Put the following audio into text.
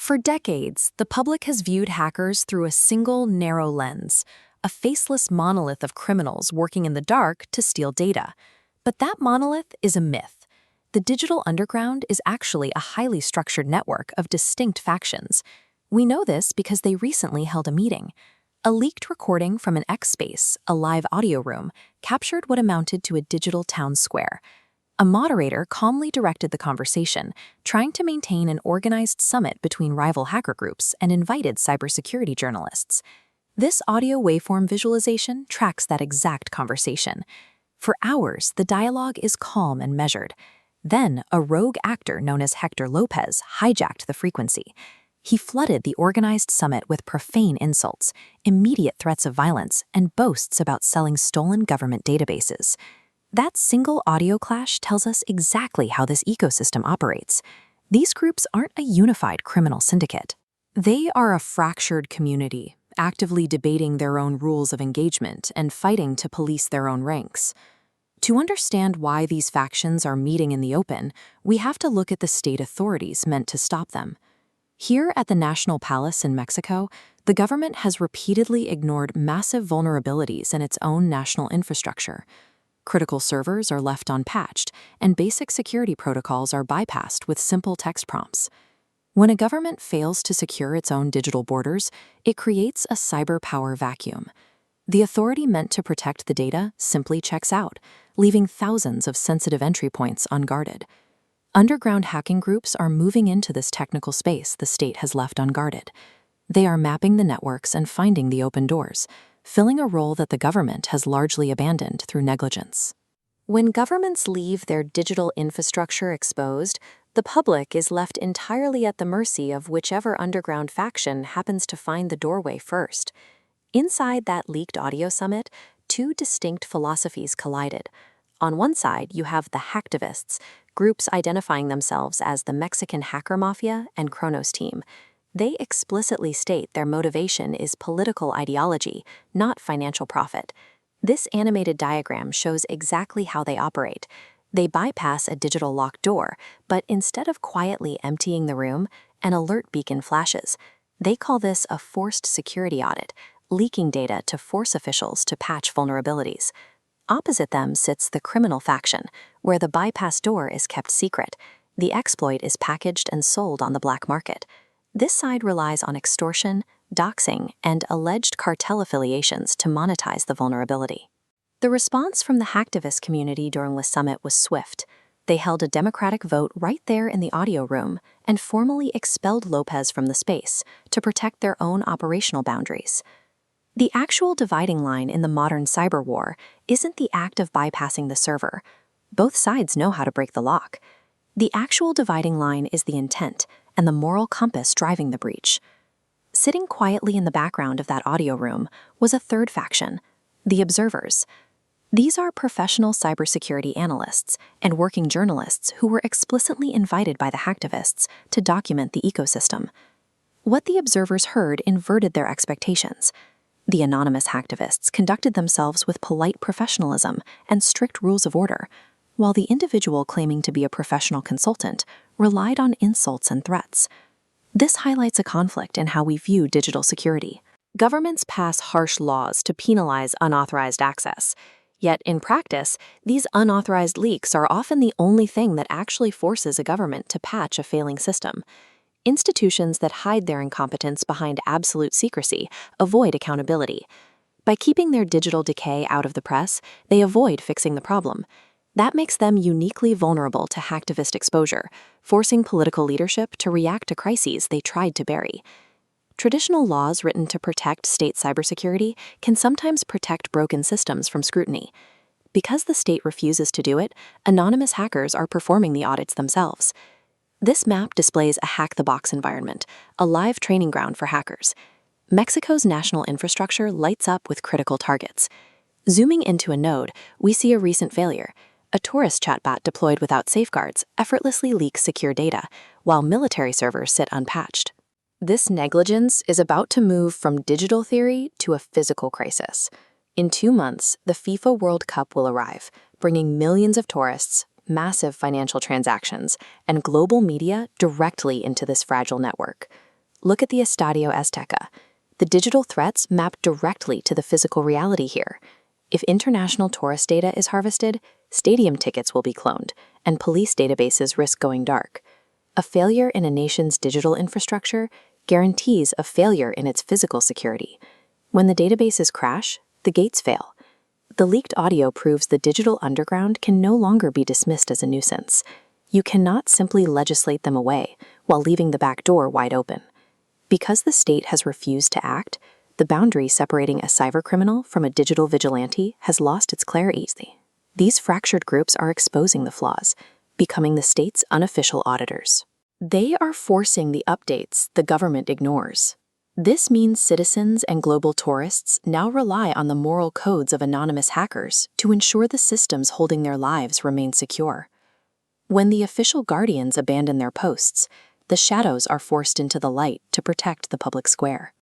For decades, the public has viewed hackers through a single, narrow lens, a faceless monolith of criminals working in the dark to steal data. But that monolith is a myth. The digital underground is actually a highly structured network of distinct factions. We know this because they recently held a meeting. A leaked recording from an X Space, a live audio room, captured what amounted to a digital town square. A moderator calmly directed the conversation, trying to maintain an organized summit between rival hacker groups and invited cybersecurity journalists. This audio waveform visualization tracks that exact conversation. For hours, the dialogue is calm and measured. Then, a rogue actor known as Hector Lopez hijacked the frequency. He flooded the organized summit with profane insults, immediate threats of violence, and boasts about selling stolen government databases. That single audio clash tells us exactly how this ecosystem operates. These groups aren't a unified criminal syndicate. They are a fractured community, actively debating their own rules of engagement and fighting to police their own ranks. To understand why these factions are meeting in the open, we have to look at the state authorities meant to stop them. Here at the National Palace in Mexico, the government has repeatedly ignored massive vulnerabilities in its own national infrastructure. Critical servers are left unpatched, and basic security protocols are bypassed with simple text prompts. When a government fails to secure its own digital borders, it creates a cyber power vacuum. The authority meant to protect the data simply checks out, leaving thousands of sensitive entry points unguarded. Underground hacking groups are moving into this technical space the state has left unguarded. They are mapping the networks and finding the open doors, filling a role that the government has largely abandoned through negligence. When governments leave their digital infrastructure exposed, the public is left entirely at the mercy of whichever underground faction happens to find the doorway first. Inside that leaked audio summit, two distinct philosophies collided. On one side, you have the hacktivists, groups identifying themselves as the Mexican hacker mafia and Kronos team. They explicitly state their motivation is political ideology, not financial profit. This animated diagram shows exactly how they operate. They bypass a digital locked door, but instead of quietly emptying the room, an alert beacon flashes. They call this a forced security audit, leaking data to force officials to patch vulnerabilities. Opposite them sits the criminal faction, where the bypass door is kept secret. The exploit is packaged and sold on the black market. This side relies on extortion, doxing, and alleged cartel affiliations to monetize the vulnerability. The response from the hacktivist community during the summit was swift. They held a democratic vote right there in the audio room and formally expelled Lopez from the space to protect their own operational boundaries. The actual dividing line in the modern cyber war isn't the act of bypassing the server. Both sides know how to break the lock. The actual dividing line is the intent and the moral compass driving the breach. Sitting quietly in the background of that audio room was a third faction, the observers. These are professional cybersecurity analysts and working journalists who were explicitly invited by the hacktivists to document the ecosystem. What the observers heard inverted their expectations. The anonymous hacktivists conducted themselves with polite professionalism and strict rules of order, while the individual claiming to be a professional consultant relied on insults and threats. This highlights a conflict in how we view digital security. Governments pass harsh laws to penalize unauthorized access. Yet, in practice, these unauthorized leaks are often the only thing that actually forces a government to patch a failing system. Institutions that hide their incompetence behind absolute secrecy avoid accountability. By keeping their digital decay out of the press, they avoid fixing the problem. That makes them uniquely vulnerable to hacktivist exposure, forcing political leadership to react to crises they tried to bury. Traditional laws written to protect state cybersecurity can sometimes protect broken systems from scrutiny. Because the state refuses to do it, anonymous hackers are performing the audits themselves. This map displays a hack-the-box environment, a live training ground for hackers. Mexico's national infrastructure lights up with critical targets. Zooming into a node, we see a recent failure. A tourist chatbot deployed without safeguards effortlessly leaks secure data, while military servers sit unpatched. This negligence is about to move from digital theory to a physical crisis. In 2 months, the FIFA World Cup will arrive, bringing millions of tourists, massive financial transactions, and global media directly into this fragile network. Look at the Estadio Azteca. The digital threats map directly to the physical reality here. If international tourist data is harvested, stadium tickets will be cloned, and police databases risk going dark. A failure in a nation's digital infrastructure guarantees a failure in its physical security. When the databases crash, the gates fail. The leaked audio proves the digital underground can no longer be dismissed as a nuisance. You cannot simply legislate them away while leaving the back door wide open. Because the state has refused to act, the boundary separating a cybercriminal from a digital vigilante has lost its clarity. These fractured groups are exposing the flaws, becoming the state's unofficial auditors. They are forcing the updates the government ignores. This means citizens and global tourists now rely on the moral codes of anonymous hackers to ensure the systems holding their lives remain secure. When the official guardians abandon their posts, the shadows are forced into the light to protect the public square.